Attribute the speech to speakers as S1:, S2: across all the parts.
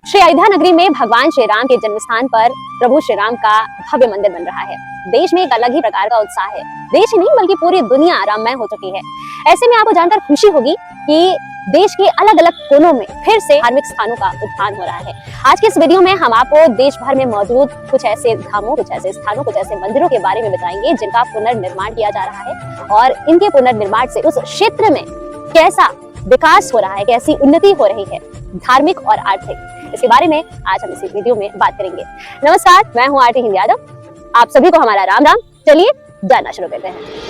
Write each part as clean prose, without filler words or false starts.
S1: श्री अयोध्या नगरी में भगवान श्री राम के जन्म स्थान पर प्रभु श्री राम का भव्य मंदिर बन रहा है। देश में एक अलग ही प्रकार का उत्साह है। देश ही नहीं बल्कि पूरी दुनिया राममय हो चुकी है। ऐसे में आपको जानकर खुशी होगी कि देश के अलग अलग कोनों में फिर से धार्मिक स्थानों का उत्थान हो रहा है। आज के इस वीडियो में हम आपको देश भर में मौजूद कुछ ऐसे धामों, कुछ ऐसे स्थानों, कुछ ऐसे मंदिरों के बारे में बताएंगे जिनका पुनर्निर्माण किया जा रहा है और इनके पुनर्निर्माण से उस क्षेत्र में कैसा विकास हो रहा है, कैसी उन्नति हो रही है, धार्मिक और आर्थिक। इसके बारे में आज हम इस वीडियो में बात करेंगे। नमस्कार, मैं हूँ आरती हिंद यादव। आप सभी को हमारा राम राम। चलिए जानना शुरू करते हैं।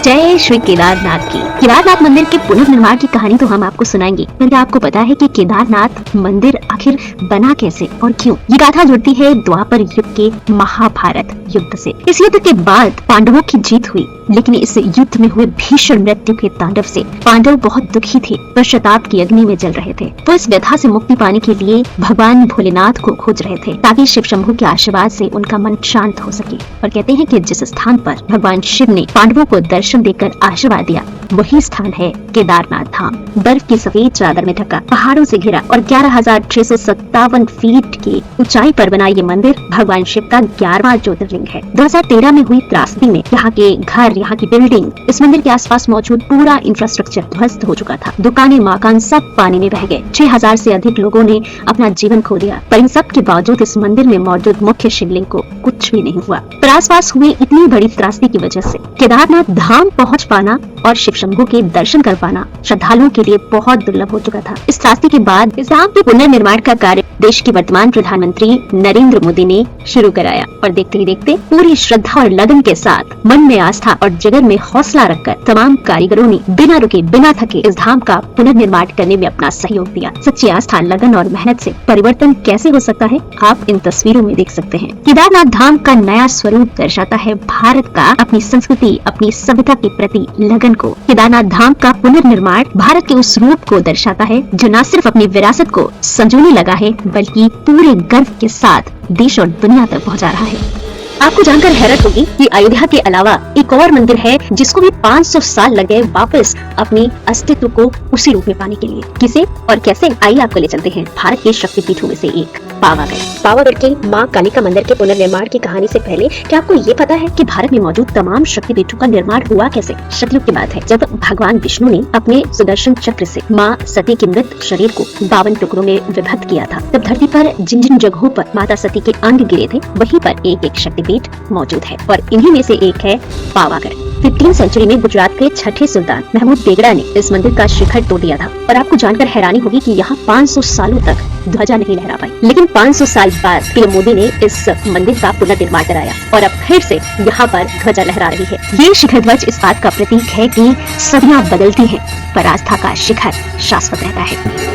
S2: जय श्री केदारनाथ की। केदारनाथ मंदिर के पुनर्निर्माण की कहानी तो हम आपको सुनाएंगे, पर क्या आपको पता है कि केदारनाथ मंदिर आखिर बना कैसे और क्यों? ये गाथा जुड़ती है द्वापर युग के महाभारत युद्ध से। इस युद्ध के बाद पांडवों की जीत हुई, लेकिन इस युद्ध में हुए भीषण मृत्यु के तांडव से पांडव बहुत दुखी थे, पश्चाताप की अग्नि में जल रहे थे। वो इस व्यथा से मुक्ति पाने के लिए भगवान भोलेनाथ को खोज रहे थे ताकि शिव शंभू के आशीर्वाद से उनका मन शांत हो सके। और कहते हैं कि जिस स्थान पर भगवान शिव ने पांडवों को दर्शन देकर आशीर्वाद दिया, वही स्थान है केदारनाथ धाम। बर्फ की सफेद चादर में ढका, पहाड़ों से घिरा और 11,657 फीट की ऊंचाई पर बना ये मंदिर भगवान शिव का 11वां ज्योतिर्लिंग है। 2013 में हुई त्रासदी में यहाँ के घर, यहाँ की बिल्डिंग, इस मंदिर के आसपास मौजूद पूरा इंफ्रास्ट्रक्चर ध्वस्त हो चुका था। दुकानें, मकान सब पानी में बह गए। 6,000 से अधिक लोगों ने अपना जीवन खो दिया। पर इन सब के बावजूद इस मंदिर में मौजूद मुख्य शिवलिंग को कुछ भी नहीं हुआ। पर आसपास हुई इतनी बड़ी त्रासदी की वजह से केदारनाथ धाम पहुँच पाना और शिव शंभू के दर्शन कर पाना श्रद्धालुओं के लिए बहुत दुर्लभ हो चुका था। इस त्रासदी के बाद इस धाम के पुनर्निर्माण का कार्य देश के वर्तमान प्रधानमंत्री नरेंद्र मोदी ने शुरू कराया और देखते ही देखते पूरी श्रद्धा और लगन के साथ, मन में आस्था और जिगर में हौसला रखकर तमाम कारीगरों ने बिना रुके, बिना थके इस धाम का पुनर्निर्माण करने में अपना सहयोग दिया। सच्ची आस्था, लगन और मेहनत से परिवर्तन कैसे हो सकता है, आप इन तस्वीरों में देख सकते हैं। केदारनाथ धाम का नया स्वरूप दर्शाता है भारत का अपनी संस्कृति, अपनी सभ्यता के प्रति लगन को। केदारनाथ धाम का पुनर्निर्माण भारत के उस रूप को दर्शाता है जो न सिर्फ अपनी विरासत को संजोने लगा है, बल्कि पूरे गर्व के साथ देश और दुनिया तक पहुंचा रहा है। आपको जानकर हैरत होगी कि अयोध्या के अलावा एक और मंदिर है जिसको भी 500 साल लग गए वापस अपने अस्तित्व को उसी रूप में पाने के लिए। किसे और कैसे, आइए आपको ले चलते हैं भारत के शक्तिपीठों में से एक पावागढ़। पावागढ़ के माँ कालिका मंदिर के पुनर्निर्माण की कहानी से पहले क्या आपको ये पता है कि भारत में मौजूद तमाम शक्तिपीठों का निर्माण हुआ कैसे? सतयुग की बात है, जब भगवान विष्णु ने अपने सुदर्शन चक्र से माँ सती के मृत शरीर को 52 टुकड़ों में विभक्त किया था, तब धरती पर जिन जिन जगहों पर माता सती के अंग गिरे थे, वहीं पर एक एक शक्तिपीठ मौजूद है और इन्हीं में से एक है पावागढ़। 15वीं सेंचुरी में गुजरात के छठे सुल्तान महमूद बेगड़ा ने इस मंदिर का शिखर तोड़ दिया था और आपको जानकर हैरानी होगी कि यहाँ 500 सालों तक ध्वजा नहीं लहरा पाई। लेकिन 500 साल बाद पीएम मोदी ने इस मंदिर का पुनर्निर्माण कराया और अब फिर से यहाँ पर ध्वजा लहरा रही है। ये शिखर ध्वज इस बात का प्रतीक है कि सदियां बदलती हैं, पर आस्था का शिखर शाश्वत रहता है।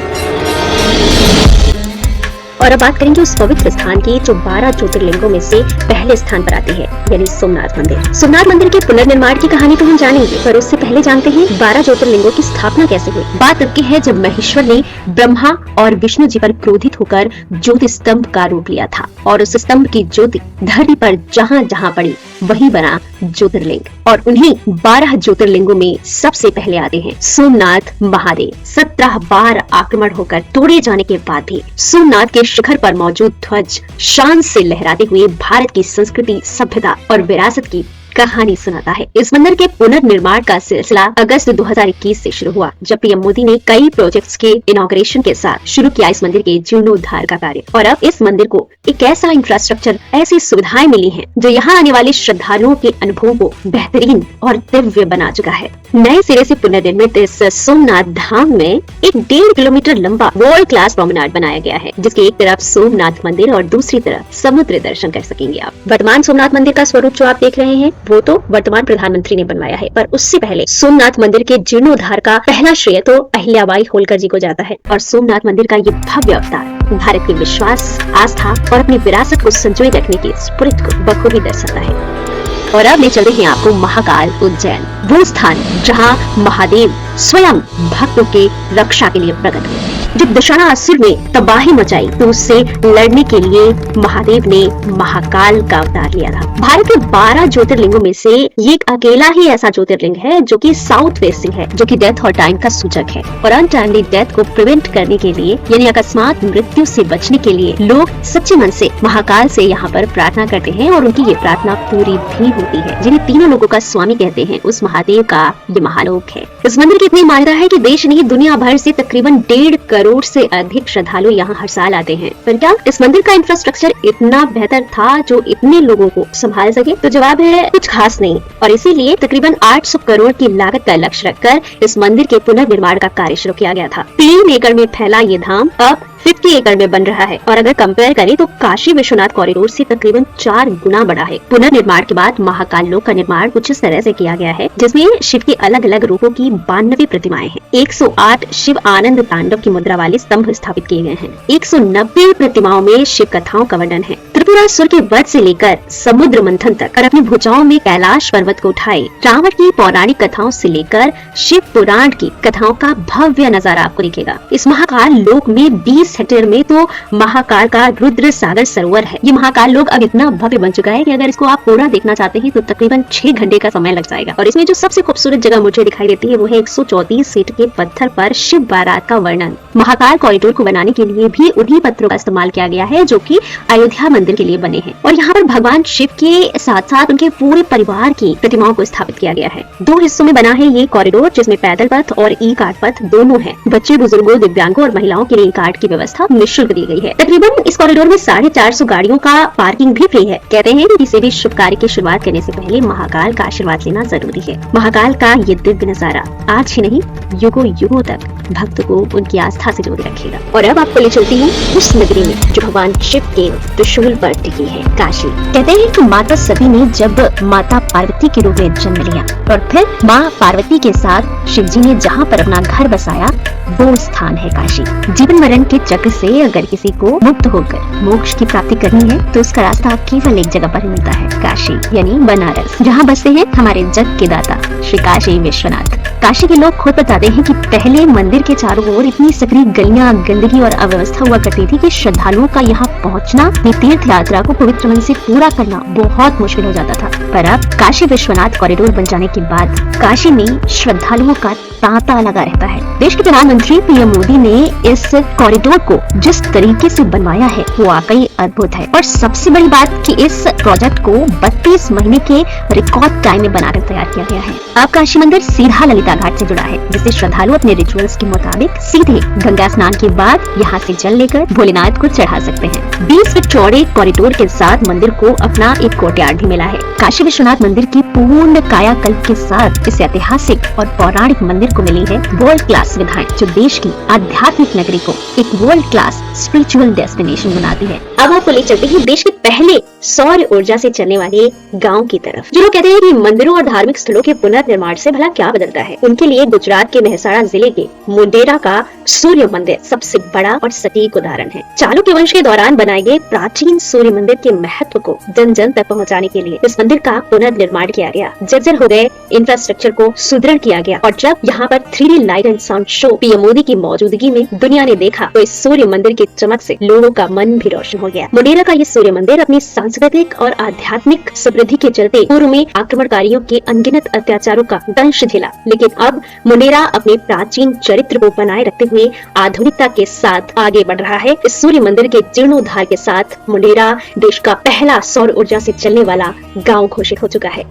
S2: और अब बात करेंगे उस पवित्र स्थान की जो 12 ज्योतिर्लिंगों में से पहले स्थान पर आती है, यानी सोमनाथ मंदिर। सोमनाथ मंदिर के पुनर्निर्माण की कहानी तो हम जानेंगे, पर उससे पहले जानते हैं 12 ज्योतिर्लिंगों की स्थापना कैसे हुई। बात तब की है जब महेश्वर ने ब्रह्मा और विष्णु जी पर क्रोधित होकर ज्योति स्तंभ का रूप लिया था और उस स्तंभ की ज्योति धरती पर जहाँ जहाँ पड़ी वही बना ज्योतिर्लिंग। और उन्हीं 12 ज्योतिर्लिंगों में सबसे पहले आते हैं सोमनाथ महादेव। 17 बार आक्रमण होकर तोड़े जाने के बाद भी सोमनाथ के शिखर पर मौजूद ध्वज शान से लहराते हुए भारत की संस्कृति, सभ्यता और विरासत की कहानी सुनाता है। इस मंदिर के पुनर्निर्माण का सिलसिला अगस्त 2021 से शुरू हुआ, जब पीएम मोदी ने कई प्रोजेक्ट्स के इनॉग्रेशन के साथ शुरू किया इस मंदिर के जीर्णोद्धार का कार्य। और अब इस मंदिर को एक ऐसा इंफ्रास्ट्रक्चर, ऐसी सुविधाएं मिली हैं जो यहाँ आने वाले श्रद्धालुओं के अनुभव को बेहतरीन और दिव्य बना चुका है। नए सिरे से पुनर्निर्मित इस सोमनाथ धाम में एक 1.5 किलोमीटर लंबा वर्ल्ड क्लास प्रोमेनाड बनाया गया है, जिसके एक तरफ सोमनाथ मंदिर और दूसरी तरफ समुद्र दर्शन कर सकेंगे आप। वर्तमान सोमनाथ मंदिर का स्वरूप जो आप देख रहे हैं वो तो वर्तमान प्रधानमंत्री ने बनवाया है, पर उससे पहले सोमनाथ मंदिर के जीर्णोद्धार का पहला श्रेय तो अहिल्याबाई होलकर जी को जाता है। और सोमनाथ मंदिर का ये भव्य अवतार भारत के विश्वास, आस्था और अपनी विरासत को संजोए रखने की स्पिरिट को बखूबी दर्शाता है। और अब ले चलते हैं आपको महाकाल उज्जैन, वो स्थान जहां महादेव स्वयं भक्तों के रक्षा के लिए प्रकट हुए। जब दशासुर ने तबाही मचाई तो उससे लड़ने के लिए महादेव ने महाकाल का अवतार लिया था। भारत के 12 ज्योतिर्लिंगों में से ये एक अकेला ही ऐसा ज्योतिर्लिंग है जो कि साउथ फेसिंग है, जो कि डेथ और टाइम का सूचक है। और अनटाइमली डेथ को प्रिवेंट करने के लिए यानी अकस्मात मृत्यु से बचने के लिए लोग सच्चे मन से महाकाल से यहाँ पर प्रार्थना करते हैं और उनकी ये प्रार्थना पूरी भी होती है। जिन्हें तीनों लोगों का स्वामी कहते हैं, उस महादेव का ये महालोक है। इस मंदिर की इतनी मान्यता है कि देश नहीं दुनिया भर से तकरीबन 1.5 करोड़ से अधिक श्रद्धालु यहाँ हर साल आते हैं। पर क्या इस मंदिर का इंफ्रास्ट्रक्चर इतना बेहतर था जो इतने लोगों को संभाल सके? तो जवाब है कुछ खास नहीं, और इसीलिए तकरीबन 800 करोड़ की लागत का लक्ष्य रखकर इस मंदिर के पुनर्निर्माण का कार्य शुरू किया गया था। 3 एकड़ में फैला ये धाम अब 50 एकड़ में बन रहा है और अगर कंपेयर करें तो काशी विश्वनाथ कॉरिडोर से तकरीबन 4 गुना बड़ा है। पुनर्निर्माण के बाद महाकाल लोक का निर्माण कुछ इस तरह से किया गया है जिसमें शिव की अलग अलग रूपों की 92 प्रतिमाएं हैं। 108 शिव आनंद तांडव की मुद्रा वाले स्तंभ स्थापित किए गए हैं। 190 प्रतिमाओं में शिव कथाओं का वर्णन है। त्रिपुरासुर के वध से लेकर समुद्र मंथन तक और अपनी भुजाओं में कैलाश पर्वत को उठाए रावण की पौराणिक कथाओं से लेकर शिव पुराण की कथाओं का भव्य नजारा आपको दिखेगा। इस महाकाल लोक में 20 हेक्टेयर में तो महाकाल का रुद्र सागर सरोवर है। ये महाकाल लोक अब इतना भव्य बन चुका है कि अगर इसको आप पूरा देखना चाहते हैं तो तकरीबन 6 घंटे का समय लग जाएगा। और इसमें जो सबसे खूबसूरत जगह मुझे दिखाई देती है वो है 134 फीट के पत्थर पर शिव बारात का वर्णन। महाकाल कॉरिडोर को बनाने के लिए भी उन्हीं पत्थरों का इस्तेमाल किया गया है जो कि अयोध्या मंदिर के लिए बने हैं। और यहाँ पर भगवान शिव के साथ साथ उनके पूरे परिवार की प्रतिमाओं को स्थापित किया गया है। 2 हिस्सों में बना है ये कॉरिडोर, जिसमें पैदल पथ और ई कार्ट पथ दोनों है। बच्चे, बुजुर्गों, दिव्यांगों और महिलाओं के लिए ई कार्ट की व्यवस्था निःशुल्क दी गई है। तकरीबन इस कॉरिडोर में 450 गाड़ियों का पार्किंग भी फ्री है। कहते हैं कि किसी भी शुभ कार्य की शुरुआत करने से पहले महाकाल का आशीर्वाद लेना जरूरी है। महाकाल का ये दिव्य नजारा आज ही नहीं युगों युगों तक भक्त को उनकी आस्था से जोड़े रखेगा। और अब आपको ले चलती हूँ उस नगरी में जो भगवान शिव के त्रिशूल पर टिकी है, काशी। कहते हैं कि माता सती ने जब माता पार्वती के रूप में जन्म लिया और फिर माँ पार्वती के साथ शिव जी ने जहाँ पर अपना घर बसाया वो स्थान है काशी। जीवन मरण के चक्र से अगर किसी को मुक्त होकर मोक्ष की प्राप्ति करनी है तो उसका रास्ता केवल एक जगह पर ही मिलता है, काशी यानी बनारस, जहाँ बसते हैं हमारे जग के दाता श्री काशी विश्वनाथ। काशी के लोग खुद बताते हैं कि पहले मंदिर के चारों ओर इतनी सकरी गलियां, गंदगी और अव्यवस्था हुआ करती थी कि श्रद्धालुओं का यहाँ पहुँचना, तीर्थ यात्रा को पवित्र मन से पूरा करना बहुत मुश्किल हो जाता था। पर अब काशी विश्वनाथ कॉरिडोर बन जाने के बाद काशी में श्रद्धालुओं का तांता लगा रहता है। देश के प्रधानमंत्री पीएम मोदी ने इस कॉरिडोर को जिस तरीके से बनवाया है वो वाकई अद्भुत है। और सबसे बड़ी बात कि इस प्रोजेक्ट को 32 महीने के रिकॉर्ड टाइम में बनाकर तैयार किया गया है। अब काशी मंदिर सीधा ललिता घाट से जुड़ा है, जिससे श्रद्धालु अपने रिचुअल्स के मुताबिक सीधे गंगा स्नान के बाद यहाँ से जल लेकर भोलेनाथ को चढ़ा सकते हैं। 20 फीट चौड़े कॉरिडोर के साथ मंदिर को अपना एक कोर्टयार्ड भी मिला है। काशी विश्वनाथ मंदिर की पूर्ण कायाकल्प के साथ इस ऐतिहासिक और पौराणिक मंदिर को मिली है वर्ल्ड क्लास सुविधाएं, जो देश की आध्यात्मिक नगरी को एक वर्ल्ड क्लास स्पिरिचुअल डेस्टिनेशन बनाती है। अब आपको ले चलते हैं देश के पहले सौर ऊर्जा से चलने वाले गांव की तरफ। जो लोग कहते हैं कि मंदिरों और धार्मिक स्थलों के पुनर्निर्माण से भला क्या बदलता है, उनके लिए गुजरात के मेहसाणा जिले के मुंडेरा का सूर्य मंदिर सबसे बड़ा और सटीक उदाहरण है। चालुक्य वंश के दौरान बनाए गए प्राचीन सूर्य मंदिर के महत्व को जन जन तक पहुंचाने के लिए इस मंदिर का पुनर्निर्माण किया गया। जर्जर हो गए इंफ्रास्ट्रक्चर को सुदृढ़ किया गया और जब यहाँ पर 3D light and sound show PM Modi की मौजूदगी में दुनिया ने देखा तो इस सूर्य मंदिर की चमक से लोगों का मन भी रोशन हो गया। मुंडेरा का ये सूर्य मंदिर अपनी सांस्कृतिक और आध्यात्मिक समृद्धि के चलते पूर्व में आक्रमणकारियों के अनगिनत अत्याचारों का दंश झेला, लेकिन अब मुंडेरा अपने प्राचीन चरित्र को बनाए रखते हुए आधुनिकता के साथ आगे बढ़ रहा है। इस सूर्य मंदिर के जीर्णोद्धार के साथ मुंडेरा देश का पहला सौर ऊर्जा से चलने वाला गाँव घोषित हो चुका है।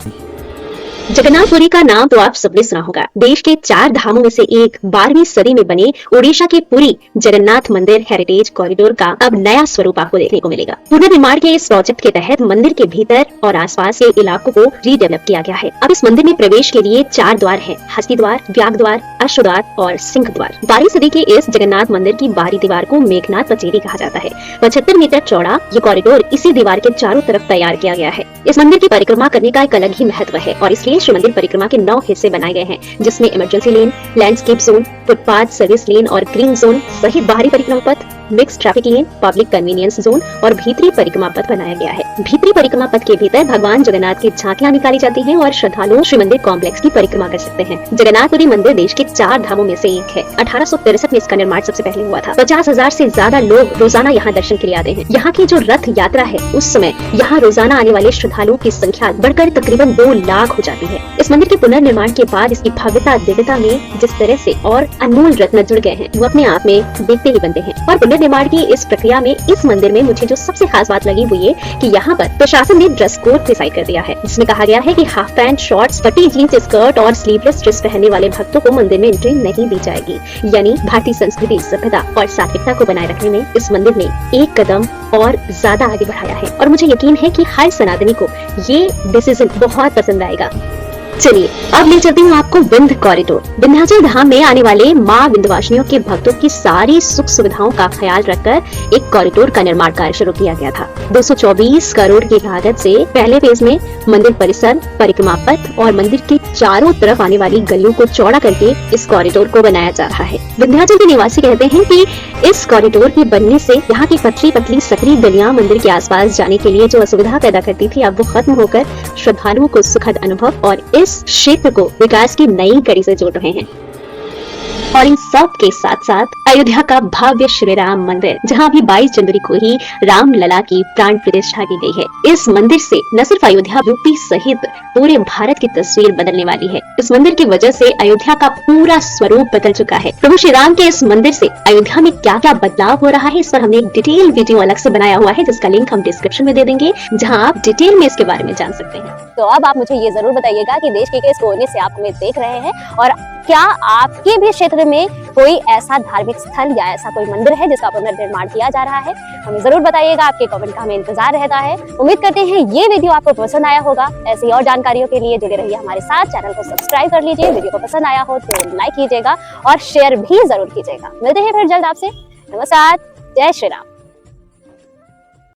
S2: जगन्नाथपुरी का नाम तो आप सबने सुना होगा। देश के 4 धामों में से एक 12वीं सदी में बने ओडिशा के पुरी जगन्नाथ मंदिर हेरिटेज कॉरिडोर का अब नया स्वरूप आपको देखने को मिलेगा। पुनर्निर्माण के इस प्रोजेक्ट के तहत मंदिर के भीतर और आसपास के इलाकों को रीडेवलप किया गया है। अब इस मंदिर में प्रवेश के लिए 4 द्वार हैं: हस्ती द्वार, व्याघ द्वार, अश्व द्वार और सिंह द्वार। 12वीं सदी के इस जगन्नाथ मंदिर की बाहरी दीवार को मेघनाथ पचेरी कहा जाता है। 75 मीटर चौड़ा ये कॉरिडोर इसी दीवार के चारों तरफ तैयार किया गया है। इस मंदिर की परिक्रमा करने का एक अलग ही महत्व है और इसलिए श्री मंदिर परिक्रमा के 9 हिस्से बनाए गए हैं, जिसमें emergency lane, landscape zone, footpath, service lane और ग्रीन जोन सहित बाहरी परिक्रमा पथ, mix traffic lane, public convenience zone और भीतरी परिक्रमा पथ बनाया गया है। भीतरी परिक्रमा पथ के भीतर भगवान जगन्नाथ की झांकियां निकाली जाती हैं और श्रद्धालु श्री मंदिर कॉम्प्लेक्स की परिक्रमा कर सकते हैं। जगन्नाथपुरी मंदिर देश के 4 धामों में से एक है। 1863 में इसका निर्माण सबसे पहले हुआ था। 50,000 से ज्यादा लोग रोजाना यहाँ दर्शन के लिए आते हैं। यहाँ की जो रथ यात्रा है, उस समय यहाँ रोजाना आने वाले श्रद्धालुओं की संख्या बढ़कर तकरीबन 2 लाख हो जाती है। इस मंदिर के पुनर्निर्माण के बाद इसकी भव्यता दिव्यता में जिस तरह से और अनमोल रत्न जुड़ गए हैं, वो अपने आप में देखते ही बनते हैं। और पुनर्निर्माण की इस प्रक्रिया में इस मंदिर में मुझे जो सबसे खास बात लगी वो ये कि यहाँ पर प्रशासन ने ड्रेस कोड डिसाइड कर दिया है, जिसमें कहा गया है कि हाफ पैंट, शॉर्ट्स, फटी जीन्स, स्कर्ट और स्लीवलेस ड्रेस पहनने वाले भक्तों को मंदिर में एंट्री नहीं दी जाएगी। यानी भारतीय संस्कृति, सभ्यता और सात्विकता को बनाए रखने में इस मंदिर ने एक कदम और ज्यादा आगे बढ़ाया है और मुझे यकीन है कि हर सनातनी को ये डिसीजन बहुत पसंद आएगा। चलिए अब ले चलती हूँ आपको विंध्य कॉरिडोर। विंध्याचल धाम में आने वाले माँ विंध्यवासिनियों के भक्तों की सारी सुख सुविधाओं का ख्याल रखकर एक कॉरिडोर का निर्माण कार्य शुरू किया गया था। 224 करोड़ की लागत से पहले फेज में मंदिर परिसर, परिक्रमा पथ और मंदिर के चारों तरफ आने वाली गलियों को चौड़ा करके इस कॉरिडोर को बनाया जा रहा है। विंध्याचल के निवासी कहते हैं कि इस कॉरिडोर के बनने से यहाँ की पतली पतली सकरी गलियां मंदिर के आसपास जाने के लिए जो असुविधा पैदा करती थी, अब वो खत्म होकर श्रद्धालुओं को सुखद अनुभव और इस क्षेत्र को विकास की नई कड़ी से जोड़ रहे हैं। और इन सब के साथ साथ अयोध्या का भव्य श्री राम मंदिर, जहां अभी 22 जनवरी को ही राम लला की प्राण प्रतिष्ठा की गई है। इस मंदिर से न सिर्फ अयोध्या, यूपी सहित पूरे भारत की तस्वीर बदलने वाली है। इस मंदिर की वजह से अयोध्या का पूरा स्वरूप बदल चुका है। प्रभु श्री राम के इस मंदिर से अयोध्या में क्या क्या बदलाव हो रहा है, इस पर हमने एक डिटेल वीडियो अलग से बनाया हुआ है, जिसका लिंक हम डिस्क्रिप्शन में दे देंगे, जहाँ आप डिटेल में इसके बारे में जान सकते हैं।
S1: तो अब आप मुझे ये जरूर बताइएगा कि देश के किस कोने से आप हमें देख रहे हैं और क्या आपके भी क्षेत्र में कोई ऐसा धार्मिक स्थल या ऐसा कोई मंदिर है जिसका पुनर्निर्माण किया जा रहा है। हमें जरूर बताइएगा, आपके कमेंट का हमें इंतजार रहता है। उम्मीद करते हैं ये वीडियो आपको पसंद आया होगा। ऐसी और जानकारियों के लिए जुड़े रहिए हमारे साथ। चैनल को सब्सक्राइब कर लीजिए। वीडियो को पसंद आया हो तो लाइक कीजिएगा और शेयर भी जरूर कीजिएगा। मिलते हैं फिर जल्द आपसे। नमस्कार, जय श्री राम।